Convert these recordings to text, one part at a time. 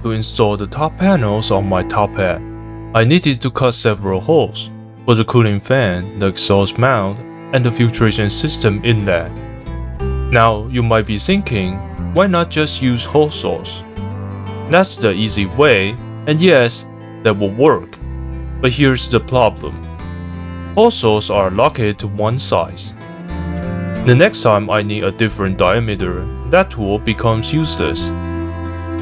To install the top panels on my tophat, I needed to cut several holes for the cooling fan, the exhaust mount, and the filtration system inlet. Now you might be thinking, why not just use hole saws? That's the easy way, and yes, that will work. But here's the problem. Hole saws are locked to one size. The next time I need a different diameter, that tool becomes useless.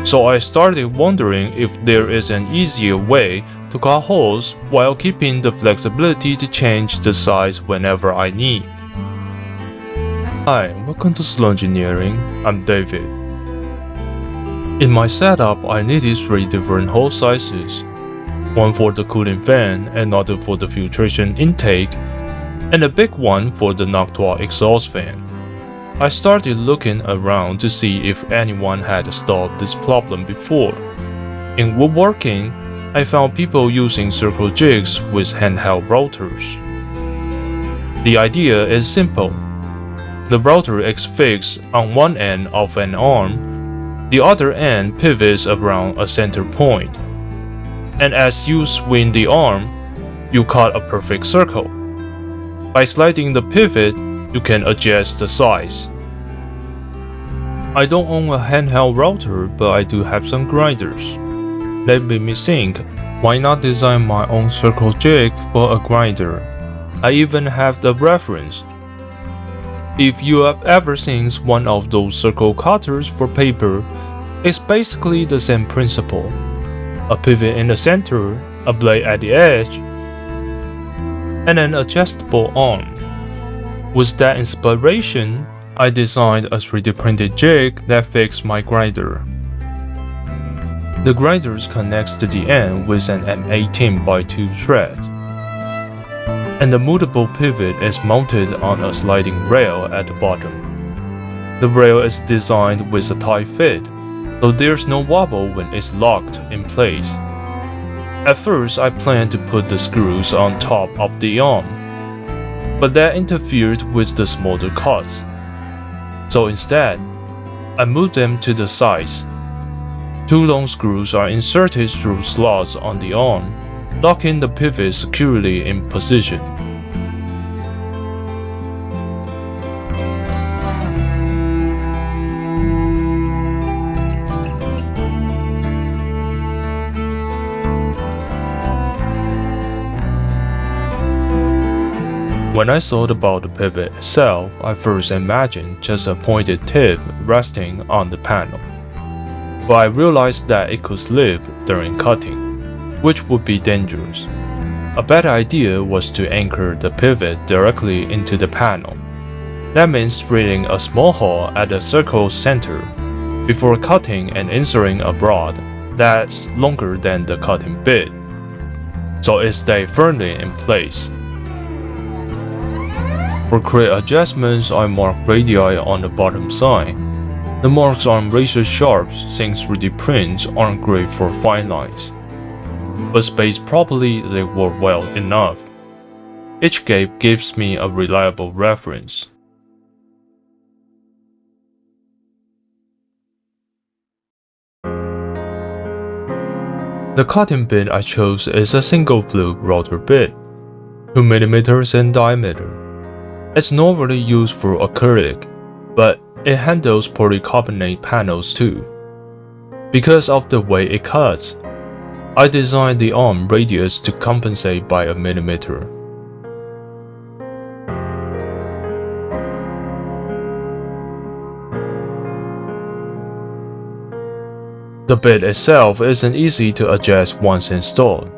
So I started wondering if there is an easier way to cut holes while keeping the flexibility to change the size whenever I need. Hi, welcome to Slow Engineering. I'm David. In my setup, I needed 3 different hole sizes. One for the cooling fan, another for the filtration intake, and a big one for the nocturnal exhaust fan. I started looking around to see if anyone had solved this problem before. In woodworking, I found people using circle jigs with handheld routers. The idea is simple. The router is fixed on one end of an arm, the other end pivots around a center point. And as you swing the arm, you cut a perfect circle. By sliding the pivot, you can adjust the size. I don't own a handheld router, but I do have some grinders. That made me think, why not design my own circle jig for a grinder? I even have the reference. If you have ever seen one of those circle cutters for paper, it's basically the same principle. A pivot in the center, a blade at the edge, and an adjustable arm. With that inspiration, I designed a 3D printed jig that fits my grinder. The grinder connects to the end with an M18x2 thread, and the movable pivot is mounted on a sliding rail at the bottom. The rail is designed with a tight fit, so there's no wobble when it's locked in place. At first, I planned to put the screws on top of the arm, but that interfered with the smaller cuts. So instead, I moved them to the sides. 2 long screws are inserted through slots on the arm, locking the pivot securely in position. When I thought about the pivot itself, I first imagined just a pointed tip resting on the panel. But I realized that it could slip during cutting, which would be dangerous. A better idea was to anchor the pivot directly into the panel. That means drilling a small hole at the circle center before cutting and inserting a rod that's longer than the cutting bit, so it stays firmly in place. For quick adjustments, I mark radii on the bottom side. The marks aren't razor sharp since 3D prints aren't great for fine lines, but spaced properly they work well enough. Each gap gives me a reliable reference. The cutting bit I chose is a single flute router bit, 2 mm in diameter. It's normally used for acrylic, but it handles polycarbonate panels too. Because of the way it cuts, I designed the arm radius to compensate by a millimeter. The bit itself isn't easy to adjust once installed,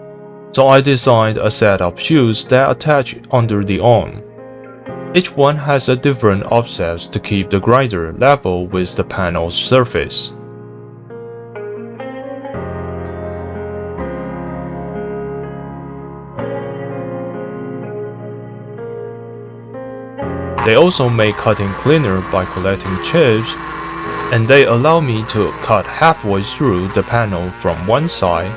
so I designed a set of shoes that attach under the arm. Each one has a different offset to keep the grinder level with the panel's surface. They also make cutting cleaner by collecting chips, and they allow me to cut halfway through the panel from one side,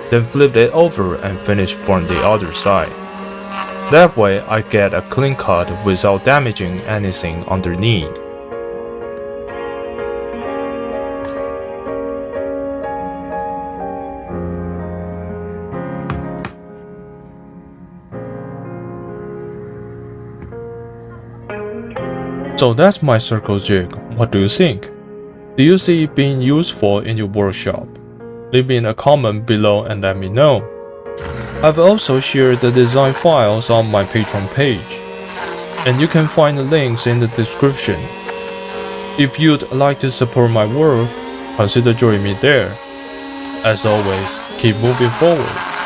then flip it over and finish from the other side. That way I get a clean cut without damaging anything underneath. So that's my circle jig. What do you think? Do you see it being useful in your workshop? Leave me a comment below and let me know. I've also shared the design files on my Patreon page, and you can find the links in the description. If you'd like to support my work, consider joining me there. As always, keep moving forward.